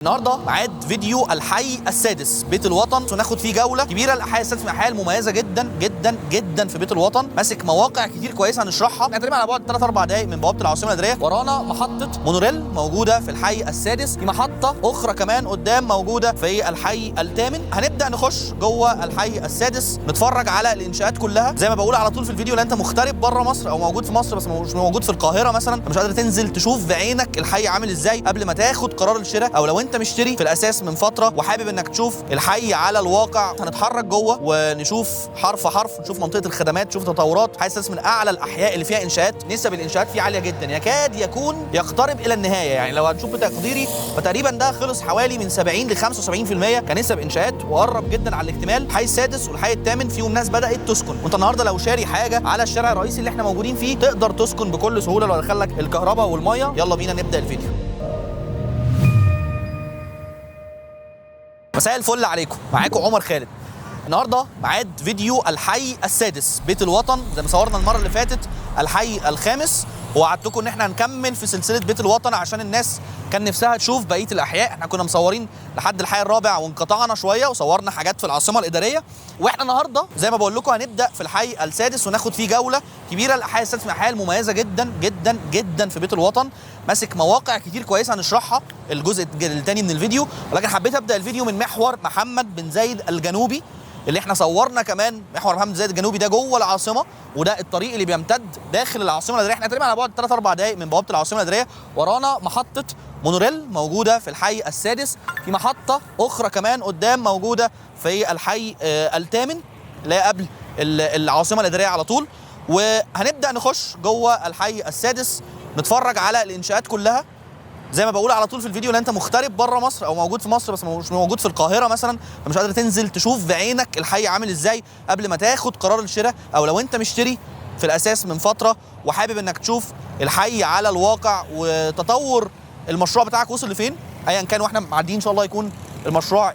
النهارده ميعاد فيديو الحي السادس بيت الوطن، وناخد فيه جوله كبيره. الحي السادس من الاحياء المميزه جدا جدا جدا في بيت الوطن، ماسك مواقع كتير كويسه هنشرحها. احنا تقريبا على بعد 3-4 دقائق من بوابه العاصمه الاداريه. ورانا محطه مونوريل موجوده في الحي السادس، في محطه اخرى كمان قدام موجوده في الحي الثامن. هنبدا نخش جوه الحي السادس، نتفرج على الانشاءات كلها. زي ما بقول على طول في الفيديو، لو انت مغترب بره مصر او موجود في مصر بس مش موجود في القاهره مثلا، مش قادر تنزل تشوف بعينك الحي عامل ازاي قبل ما تاخد قرار الشراء، او لو انت مشتري في الاساس من فتره وحابب انك تشوف الحي على الواقع، هنتحرك جوه ونشوف حرف حرف، نشوف منطقه الخدمات، نشوف تطورات. الحي السادس من اعلى الاحياء اللي فيها انشاءات، نسب الانشاءات فيه عاليه جدا، يكاد يكون يقترب الى النهايه. يعني لو هنشوف بتقديري فتقريبا ده خلص حوالي من 70 ل 75% كنسب انشاءات، وقرب جدا على الاكتمال. الحي السادس والحي الثامن فيهم ناس بدات تسكن، وانت النهارده لو شاري حاجه على الشارع الرئيسي اللي احنا موجودين فيه تقدر تسكن بكل سهوله لو دخل لك الكهرباء والميه. يلا بينا نبدا الفيديو. مساء الفل عليكم، معاكم عمر خالد. النهارده ميعاد فيديو الحي السادس بيت الوطن، زي ما صورنا المره اللي فاتت الحي الخامس، ووعدتكم ان احنا هنكمل في سلسله بيت الوطن عشان الناس كان نفسها تشوف بقيه الاحياء. احنا كنا مصورين لحد الحي الرابع وانقطعنا شويه وصورنا حاجات في العاصمه الاداريه، واحنا النهارده زي ما بقول لكم هنبدا في الحي السادس وناخد فيه جوله كبيره. الحي السادس من الاحياء المميزه جدا جدا جدا في بيت الوطن، ماسك مواقع كتير كويسه هنشرحها الجزء الثاني من الفيديو. ولكن حبيت ابدا الفيديو من محور محمد بن زايد الجنوبي، اللي احنا صورنا كمان محور محمد بن زايد الجنوبي ده جوه العاصمه، وده الطريق اللي بيمتد داخل العاصمه الاداريه. احنا تقريبا على بعد 3-4 دقائق من بوابه العاصمه الاداريه. ورانا محطه مونوريل موجوده في الحي السادس، في محطه اخرى كمان قدام موجوده في الحي الثامن اللي هي قبل العاصمه الاداريه على طول. وهنبدا نخش جوه الحي السادس، نتفرج على الانشاءات كلها. زي ما بقول على طول في الفيديو، لو انت مغترب بره مصر او موجود في مصر بس مش موجود في القاهره مثلا، فمش قادر تنزل تشوف بعينك الحي عامل ازاي قبل ما تاخد قرار الشراء، او لو انت مشتري في الاساس من فتره وحابب انك تشوف الحي على الواقع وتطور المشروع بتاعك وصل لفين ايا كان. واحنا معديين ان شاء الله يكون المشروع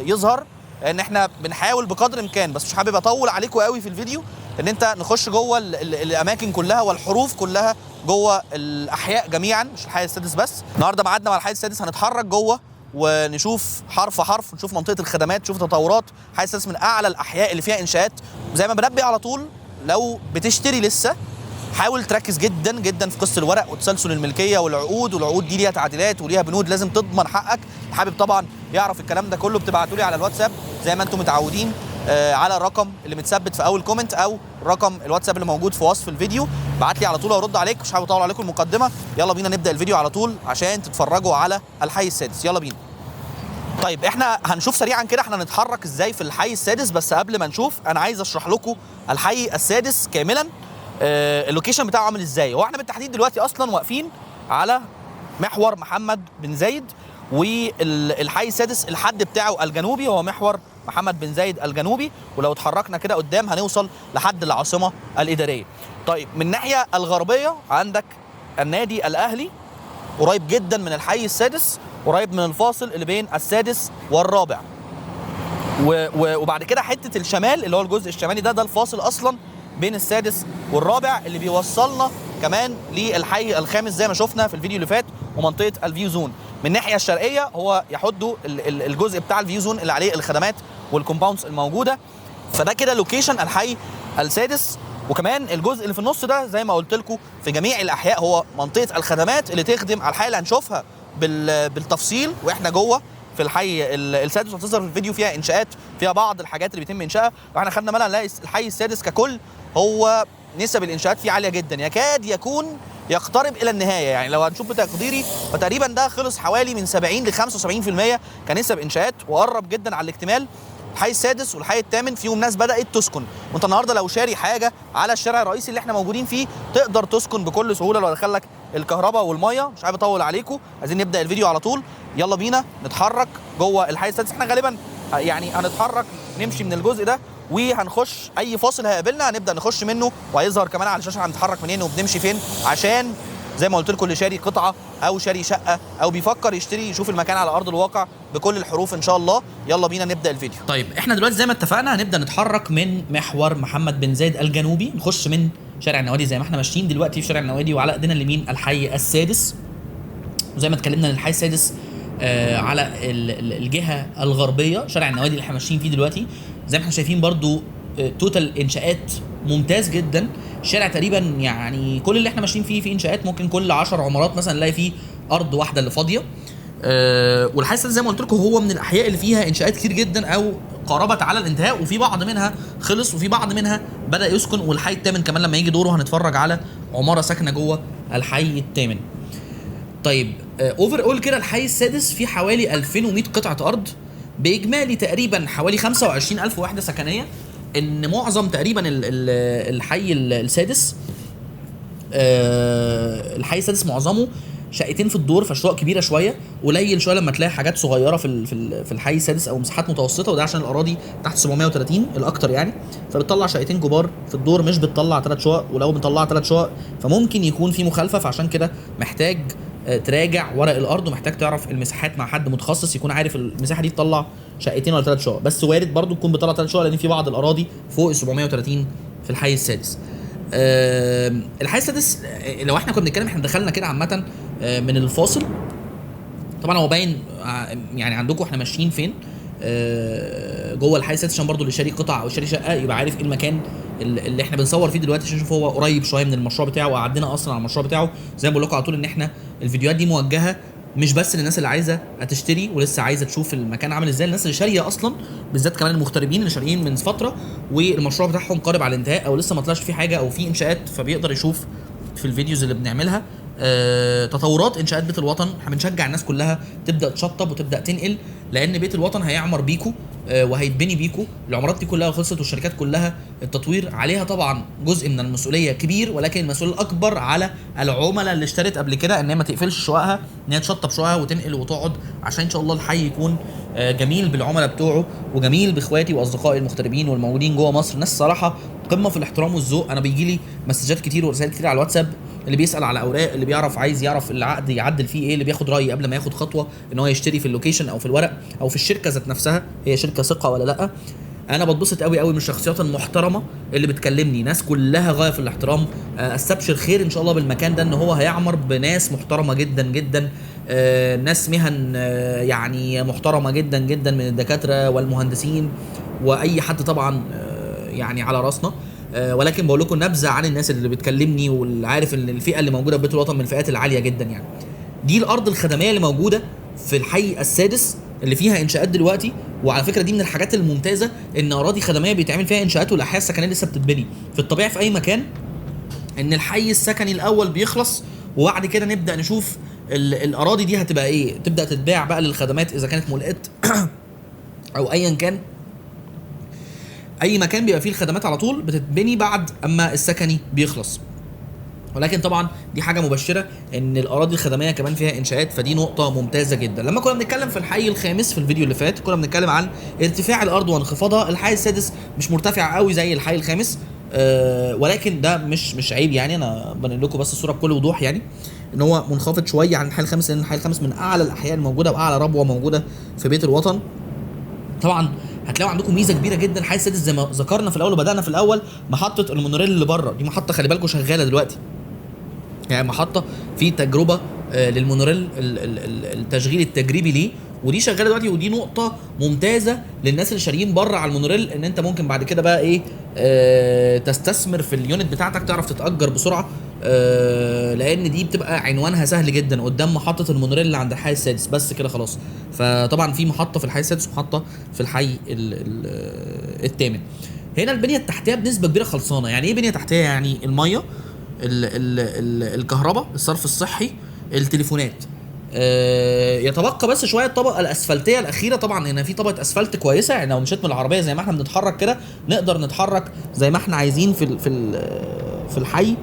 يظهر، لان احنا بنحاول بقدر الامكان، بس مش حابب اطول عليكم قوي في الفيديو، ان انت نخش جوه الاماكن كلها والحروف كلها جوه الاحياء جميعا، مش الحي السادس بس. النهارده ميعادنا مع الحي السادس، هنتحرك جوه ونشوف حرف حرف، نشوف منطقه الخدمات، نشوف تطورات. الحي السادس من اعلى الاحياء اللي فيها انشاءات. زي ما بنبه على طول، لو بتشتري لسه حاول تركز جدا جدا في قصه الورق وتسلسل الملكيه والعقود، والعقود دي ليها تعديلات وليها بنود، لازم تضمن حقك. حابب طبعا يعرف الكلام ده كله بتبعتوا لي على الواتساب زي ما انتم متعودين، على الرقم اللي متثبت في اول كومنت او رقم الواتساب اللي موجود في وصف الفيديو. بعت لي على طول وارد عليك، مش حابب اطول عليكم المقدمه. يلا بينا نبدا الفيديو على طول عشان تتفرجوا على الحي السادس. يلا بينا. طيب احنا هنشوف سريعا كده احنا نتحرك ازاي في الحي السادس، بس قبل ما نشوف انا عايز اشرح لكم الحي السادس كاملا، اللوكيشن بتاعه عامل ازاي. هو احنا بالتحديد دلوقتي اصلا واقفين على محور محمد بن زايد، والحي السادس الحد بتاعه الجنوبي هو محور محمد بن زايد الجنوبي، ولو اتحركنا كده قدام هنوصل لحد العاصمه الاداريه. طيب من الناحيه الغربيه عندك النادي الاهلي، قريب جدا من الحي السادس، قريب من الفاصل اللي بين السادس والرابع. وبعد كده حته الشمال اللي هو الجزء الشمالي ده الفاصل اصلا بين السادس والرابع، اللي بيوصلنا كمان للحي الخامس زي ما شفنا في الفيديو اللي فات، ومنطقه الفيو زون. من الناحيه الشرقيه هو يحد الجزء بتاع الفيو زون اللي عليه الخدمات والكومباوندز الموجوده. فده كده لوكيشن الحي السادس. وكمان الجزء اللي في النص ده زي ما قلت لكم في جميع الاحياء هو منطقه الخدمات اللي تخدم على الحي اللي هنشوفها بالتفصيل واحنا جوه في الحي السادس. وهتظهر في الفيديو فيها انشاءات، فيها بعض الحاجات اللي بيتم انشائها. واحنا خدنا بالنا نلاقي الحي السادس ككل هو نسب الانشاءات فيه عاليه جدا، يكاد يكون يقترب الى النهايه. يعني لو هنشوف بتقديري فتقريبا ده خلص حوالي من 70 ل 75% كنسب انشاءات، وقرب جدا على الاكتمال. الحي السادس والحي الثامن فيهم ناس بدات تسكن، وانت النهارده لو شاري حاجه على الشارع الرئيسي اللي احنا موجودين فيه تقدر تسكن بكل سهوله لو دخل لك الكهرباء والميه. مش عايز اطول عليكم، عايزين نبدا الفيديو على طول. يلا بينا نتحرك جوه الحي السادس. احنا غالبا يعني هنتحرك نمشي من الجزء ده وهنخش اي فاصل هيقابلنا هنبدا نخش منه، وهيظهر كمان على الشاشه هنتحرك منين وبنمشي فين، عشان زي ما قلت لكم اللي شاري قطعه او شاري شقه او بيفكر يشتري يشوف المكان على ارض الواقع بكل الحروف ان شاء الله. يلا بينا نبدا الفيديو. طيب احنا دلوقتي زي ما اتفقنا هنبدا نتحرك من محور محمد بن زايد الجنوبي، نخش من شارع النوادي زي ما احنا ماشيين دلوقتي في شارع النوادي، وعلى ايدينا اليمين الحي السادس. وزي ما اتكلمنا ان الحي السادس على الجهه الغربيه، شارع النوادي اللي احنا ماشيين فيه دلوقتي. زي ما احنا شايفين برضو توتال انشاءات ممتاز جدا. الشارع تقريبا يعني كل اللي احنا ماشيين فيه في انشاءات، ممكن كل 10 عمارات مثلا نلاقي فيه ارض واحده اللي فاضيه. والحي السادس زي ما قلت لكم هو من الاحياء اللي فيها انشاءات كتير جدا او قاربت على الانتهاء، وفي بعض منها خلص وفي بعض منها بدا يسكن. والحي الثامن كمان لما يجي دوره هنتفرج على عماره ساكنه جوه الحي الثامن. طيب اوفر اول كده الحي السادس فيه حوالي 2100 قطعه ارض باجمالي تقريبا حوالي 25000 وحده سكنيه. ان معظم تقريبا الحي السادس الحي السادس معظمه شقتين في الدور، فشقق كبيره شويه. قليل شويه لما تلاقي حاجات صغيره في الحي السادس او مساحات متوسطه، وده عشان الاراضي تحت 730 الاكتر يعني. فبتطلع شقتين كبار في الدور، مش بتطلع 3 شقق، ولو بتطلع 3 شقق فممكن يكون في مخالفه. فعشان كده محتاج تراجع ورق الارض، ومحتاج تعرف المساحات مع حد متخصص يكون عارف المساحه دي تطلع شقتين ولا 3 شقق. بس وارد برضو تكون بتطلع 3 شقق، لان في بعض الاراضي فوق ال 730 في الحي السادس. الحي السادس لو احنا كنا بنتكلم، احنا دخلنا كده عامه من الفاصل. طبعا هو باين يعني عندكم احنا ماشيين فين جوه الحي السادس، عشان برضو اللي شاري قطع او شاري شقه يبقى عارف ايه المكان اللي احنا بنصور فيه دلوقتي، عشان نشوف هو قريب شويه من المشروع بتاعه وقعدنا اصلا على المشروع بتاعه. زي ما بقول لكم على طول ان احنا الفيديوهات دي موجهه مش بس للناس اللي عايزه هتشتري ولسه عايزه تشوف المكان عامل ازاي، الناس اللي شاريه اصلا بالذات كمان المغتربين اللي شاريين من فتره والمشروع بتاعهم قارب على الانتهاء او لسه ما طلعش فيه حاجه او فيه انشاءات، فبيقدر يشوف في الفيديوز اللي بنعملها تطورات انشاءات بيت الوطن. احنا بنشجع الناس كلها تبدا تشطب وتبدا تنقل، لان بيت الوطن هيعمر بيكو وهيتبني بيكو. العمارات دي كلها خلصت والشركات كلها التطوير عليها طبعا جزء من المسؤوليه كبير، ولكن المسؤوليه الاكبر على العملاء اللي اشترت قبل كده ان هي ما تقفلش شققها، ان هي تشطب شققها وتنقل وتقعد، عشان ان شاء الله الحي يكون جميل بالعملاء بتوعه وجميل باخواتي واصدقائي المغتربين والموجودين جوه مصر. ناس صراحه قمه في الاحترام والذوق. انا بيجي لي مسجات كتير ورسائل كتير على الواتساب، اللي بيسال على اوراق، اللي بيعرف عايز يعرف العقد يعدل فيه ايه، اللي بياخد رايي قبل ما ياخد خطوه ان هو يشتري في اللوكيشن او في الورق او في الشركه ذات نفسها، هي شركه ثقه ولا لا. انا بتبسط قوي قوي من الشخصيات المحترمه اللي بتكلمني، ناس كلها غايه في الاحترام. استبشر خير ان شاء الله بالمكان ده، ان هو هيعمر بناس محترمه جدا جدا، ناس مهن يعني محترمه جدا جدا من الدكاتره والمهندسين واي حد طبعا يعني على راسنا. ولكن بقول لكم نبذه عن الناس اللي بتكلمني واللي عارف ان الفئه اللي موجوده في بيت الوطن من الفئات العاليه جدا يعني. دي الارض الخدميه اللي موجوده في الحي السادس اللي فيها انشاءات دلوقتي. وعلى فكره دي من الحاجات الممتازه ان اراضي خدميه بيتعمل فيها انشاءات والاحياء السكنيه لسه بتتبني. في الطبيعي في اي مكان ان الحي السكني الاول بيخلص وبعد كده نبدا نشوف الاراضي دي هتبقى ايه، تبدا تتباع بقى للخدمات اذا كانت مولات او ايا كان. اي مكان بيبقى فيه الخدمات على طول بتتبني بعد اما السكني بيخلص. ولكن طبعا دي حاجه مبشره ان الاراضي الخدميه كمان فيها انشاءات، فدي نقطه ممتازه جدا. لما كنا بنتكلم في الحي الخامس في الفيديو اللي فات كنا بنتكلم عن ارتفاع الارض وانخفاضها. الحي السادس مش مرتفع قوي زي الحي الخامس، ولكن ده مش عيب يعني. انا بنقل لكم بس الصوره بكل وضوح يعني ان هو منخفض شويه عن الحي الخامس، لان الحي الخامس من اعلى الاحياء الموجوده واعلى ربوه موجوده في بيت الوطن. طبعا هتلاقوا عندكم ميزه كبيره جدا. الحي السادس زي ما ذكرنا في الاول وبدانا في الاول، محطه المونوريل اللي بره دي محطه خلي بالكم شغاله دلوقتي، يعني محطه في تجربه للمونوريل التشغيل التجريبي ليه، ودي شغاله دلوقتي. ودي نقطه ممتازه للناس اللي شاريين بره على المونوريل، ان انت ممكن بعد كده بقى ايه تستثمر في اليونت بتاعتك، تعرف تتاجر بسرعه، لان دي بتبقى عنوانها سهل جدا قدام محطه المونوريل اللي عند الحي السادس بس كده خلاص. فطبعا في محطه في الحي السادس ومحطه في الحي الثامن. هنا البنيه التحتيه بنسبه كبيره خلصانه. يعني ايه بنيه تحتيه؟ يعني الميه، الكهرباء، الصرف الصحي، التليفونات. يتبقى بس شويه الطبقه الاسفلتيه الاخيره. طبعا هنا في طبقه اسفلت كويسه، يعني لو مشيت من العربيه زي ما احنا بنتحرك كده نقدر نتحرك زي ما احنا عايزين في الحي،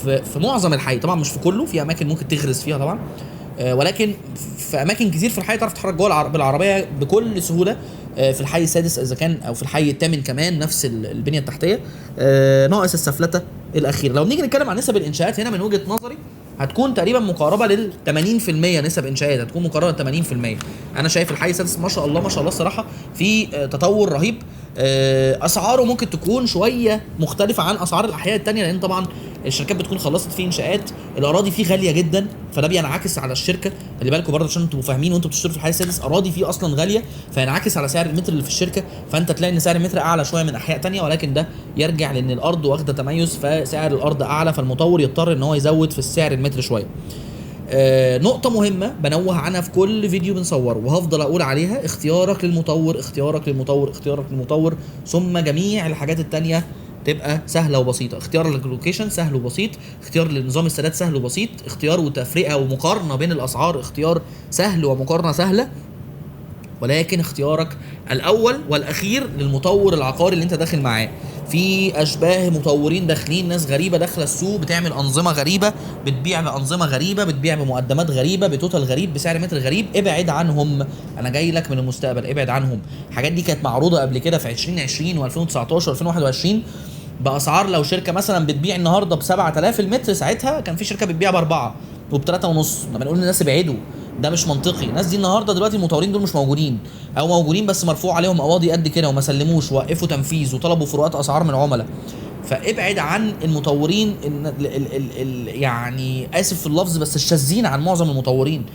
في معظم الحي. طبعا مش في كله، في اماكن ممكن تغرز فيها طبعا، ولكن في اماكن كتير في الحي تعرف تتحرك جوه بالعربيه بكل سهوله. في الحي السادس اذا كان او في الحي الثامن كمان نفس البنيه التحتيه، ناقص السفلته الاخيره. لو نيجي نتكلم عن نسب الانشاءات هنا من وجهه نظري هتكون تقريبا مقاربه لل 80%. نسب انشاءات هتكون مقاربه ل 80%. انا شايف الحي السادس ما شاء الله ما شاء الله الصراحه في تطور رهيب. اسعاره ممكن تكون شويه مختلفه عن اسعار الاحياء الثانيه، لان طبعا الشركات بتكون خلصت فيه انشاءات، الاراضي فيه غاليه جدا، فده بينعكس على الشركه. خلي بالكم برضه عشان تبقوا فاهمين وانتوا بتشتروا في الحي السادس، اراضي فيه اصلا غاليه، فينعكس على سعر المتر اللي في الشركه، فانت تلاقي ان سعر المتر اعلى شويه من احياء تانية، ولكن ده يرجع لان الارض واخده تميز، فسعر الارض اعلى، فالمطور يضطر ان هو يزود في السعر المتر شويه. نقطة مهمة بنوه عنها في كل فيديو بنصوره وهفضل اقول عليها: اختيارك للمطور، اختيارك للمطور، اختيارك للمطور، ثم جميع الحاجات التانية تبقى سهلة وبسيطة. اختيار اللوكيشن سهل وبسيط، اختيار لنظام السداد سهل وبسيط، اختيار وتفرقة ومقارنة بين الاسعار اختيار سهل ومقارنة سهلة، ولكن اختيارك الاول والاخير للمطور العقاري اللي انت داخل معاه. في اشباه مطورين داخلين، ناس غريبه داخله السوق بتعمل انظمه غريبه، بتبيع بانظمه غريبه، بتبيع بمقدمات غريبه، بتوتال غريب، بسعر متر غريب. ابعد عنهم، انا جاي لك من المستقبل، ابعد عنهم. الحاجات دي كانت معروضه قبل كده في 2020 و2019 و2021 باسعار، لو شركه مثلا بتبيع النهارده ب 7000 المتر، ساعتها كان في شركه بتبيع ب4 وب3.5. لما نقول للناس ابعدوا، ده مش منطقي. الناس دي النهارده دلوقتي المطورين دول مش موجودين، او موجودين بس مرفوع عليهم قواضي قد كده وما سلموش، وقفوا تنفيذ وطلبوا فروقات اسعار من العملاء. فابعد عن المطورين يعني اسف في اللفظ بس الشاذين عن معظم المطورين.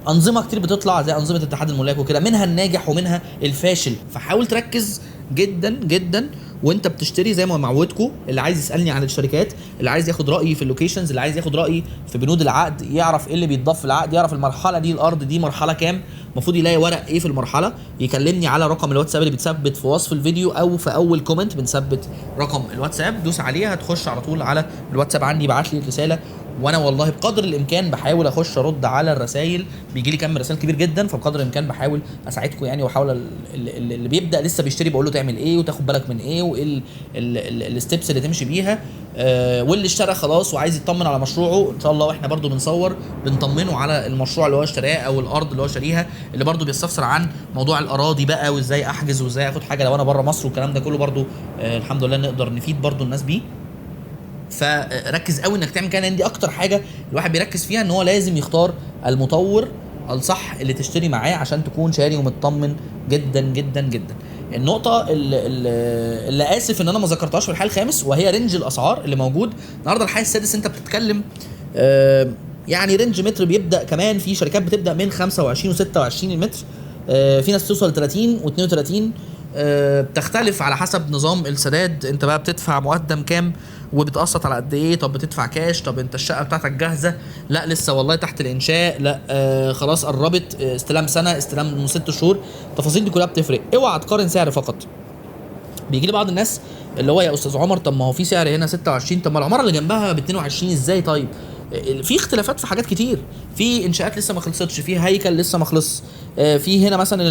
انظمه كتير بتطلع زي انظمه اتحاد الملاك وكده، منها الناجح ومنها الفاشل، فحاول تركز جدا جدا وانت بتشتري. زي ما معودكم، اللي عايز يسالني عن الشركات، اللي عايز ياخد رايي في اللوكيشنز، اللي عايز ياخد رايي في بنود العقد، يعرف ايه اللي بيتضاف في العقد، يعرف المرحله دي الارض دي مرحله كام، المفروض يلاقي ورق ايه في المرحله، يكلمني على رقم الواتساب اللي بيتثبت في وصف الفيديو او في اول كومنت بنثبت رقم الواتساب، دوس عليها هتخش على طول على الواتساب عندي، ابعت لي رساله، وانا والله بقدر الامكان بحاول اخش ارد على الرسائل. بيجي لي كم رسائل كبير جدا، فبقدر الامكان بحاول اساعدكم يعني، واحاول اللي بيبدا لسه بيشتري بقول له تعمل ايه وتاخد بالك من ايه وايه الستبس اللي تمشي بيها. واللي اشترى خلاص وعايز يطمن على مشروعه ان شاء الله، واحنا برضو بنصور بنطمنه على المشروع اللي هو اشتراه او الارض اللي هو شاريها. اللي برضو بيستفسر عن موضوع الاراضي بقى وازاي احجز وازاي اخد حاجه لو انا بره مصر والكلام ده كله، برضو الحمد لله نقدر نفيد برضو الناس بيه. فركز قوي انك تعمل كده، لان دي اكتر حاجه الواحد بيركز فيها، ان هو لازم يختار المطور الصح اللي تشتري معاه عشان تكون شاري ومطمن جدا جدا جدا. النقطه اللي اسف ان انا ما ذكرتهاش في الحي الخامس، وهي رينج الاسعار اللي موجود النهارده. الحي السادس انت بتتكلم يعني رينج متر بيبدا، كمان في شركات بتبدا من 25 و26 المتر، في ناس توصل ل 30 و32، بتختلف على حسب نظام السداد. انت بقى بتدفع مقدم كام وبتقسط على قد ايه، طب بتدفع كاش، طب انت الشقه بتاعتك جاهزه، لا لسه والله تحت الانشاء، لا خلاص قربت، استلام سنه، استلام من 6 شهور، التفاصيل دي كلها بتفرق. اوعى تقارن سعر فقط. بيجي لي بعض الناس اللي هو يا استاذ عمر طب ما هو في سعر هنا 26، طب ما العماره اللي جنبها ب 22 ازاي؟ طيب في اختلافات في حاجات كتير، في انشاءات لسه ما خلصتش، في هيكل لسه ما خلص، في هنا مثلا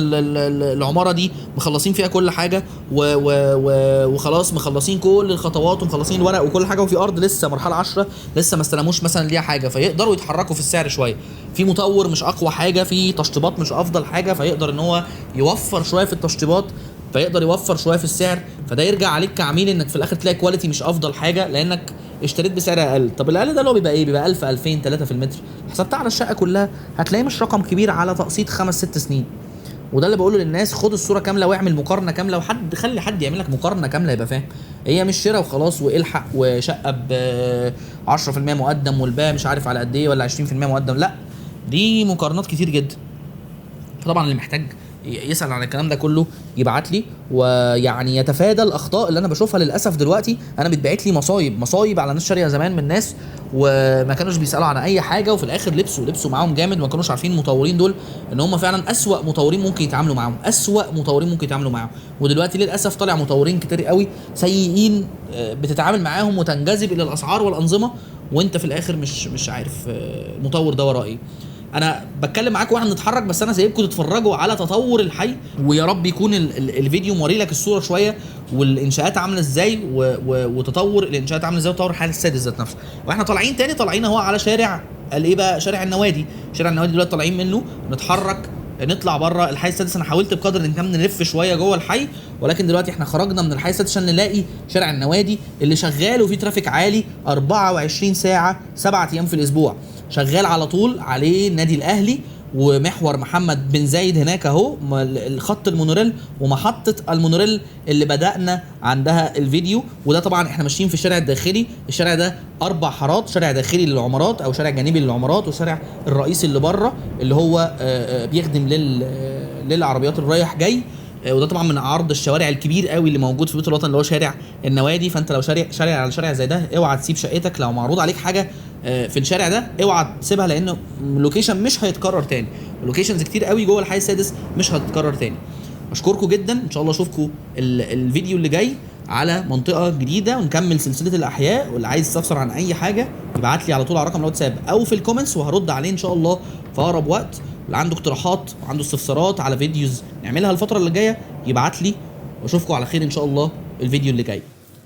العماره دي مخلصين فيها كل حاجه وخلاص مخلصين كل الخطوات ومخلصين الورق وكل حاجه، وفي ارض لسه مرحله 10 لسه ما استلموش مثلا ليها حاجه، فيقدروا يتحركوا في السعر شويه. في مطور مش اقوى حاجه، في تشطيبات مش افضل حاجه، فيقدر ان هو يوفر شويه في التشطيبات، فيقدر يوفر شويه في السعر، فده يرجع عليك كعميل انك في الاخر تلاقي كواليتي مش افضل حاجه لانك اشتريت بسعر اقل. طب الاقل ده اللي هو بيبقى ايه؟ بيبقى 1000 2000 3 في المتر، حسبتها على الشقه كلها هتلاقيه مش رقم كبير على تقسيط 5 6 سنين. وده اللي بقوله للناس، خد الصوره كامله واعمل مقارنه كامله، خلي حد يعمل لك مقارنه كامله يبقى فاهم. هي مش شراء وخلاص والحق وشقه ب 10% مقدم والباقي مش عارف على قد ايه ولا 20% مقدم، لا دي مقارنات كتير جدا. فطبعا اللي محتاج يسأل عن الكلام ده كله يبعت لي، ويعني يتفادى الاخطاء اللي انا بشوفها. للاسف دلوقتي انا بتبعت لي مصايب على ناس شاريه زمان من ناس وما كانوش بيسالوا عن اي حاجه، وفي الاخر لبسوا معاهم جامد، ما كانوش عارفين المطورين دول ان هم فعلا اسوأ مطورين ممكن يتعاملوا معاهم. ودلوقتي للاسف طالع مطورين كتير قوي سيئين، بتتعامل معاهم وتنجذب الى الاسعار والانظمه، وانت في الاخر مش عارف المطور ده وراه ايه. انا بتكلم معاكم واحنا بنتحرك، بس انا سايبكم تتفرجوا على تطور الحي، ويا رب يكون الفيديو موري لك الصوره شويه والانشاءات عامله ازاي وتطور الانشاءات عامله ازاي وتطور الحي السادس ذات نفسه. واحنا طالعين اهو على شارع الايه بقى، شارع النوادي دلوقتي طالعين منه نتحرك نطلع بره الحي السادس. انا حاولت بقدر الامكان نلف شويه جوه الحي، ولكن دلوقتي احنا خرجنا من الحي السادس عشان نلاقي شارع النوادي اللي شغال وفيه ترافيك عالي 24 ساعه 7 ايام في الاسبوع، شغال على طول عليه النادي الاهلي ومحور محمد بن زايد هناك اهو الخط المونوريل ومحطه المونوريل اللي بدانا عندها الفيديو. وده طبعا احنا ماشيين في الشارع الداخلي. الشارع ده 4 حارات، شارع داخلي للعمارات او شارع جانبي للعمارات، وشارع الرئيسي اللي بره اللي هو بيخدم للعربيات الرايح جاي. وده طبعا من عرض الشوارع الكبير قوي اللي موجود في بيت الوطن اللي هو شارع النوادي. فانت لو شارع على شارع زي ده اوعى تسيب شقتك. لو معروض عليك حاجه في الشارع ده اوعى تسيبها، لانه لوكيشن مش هيتكرر تاني. لوكيشنز كتير قوي جوه الحي السادس مش هتتكرر تاني. اشكركم جدا، ان شاء الله اشوفكم الفيديو اللي جاي على منطقه جديده ونكمل سلسله الاحياء. واللي عايز يستفسر عن اي حاجه يبعت لي على طول على رقم الواتساب او في الكومنتس وهرد عليه ان شاء الله في اقرب وقت. اللي عنده اقتراحات وعنده استفسارات على فيديوز نعملها الفتره اللي جايه يبعت لي، واشوفكم على خير ان شاء الله الفيديو اللي جاي.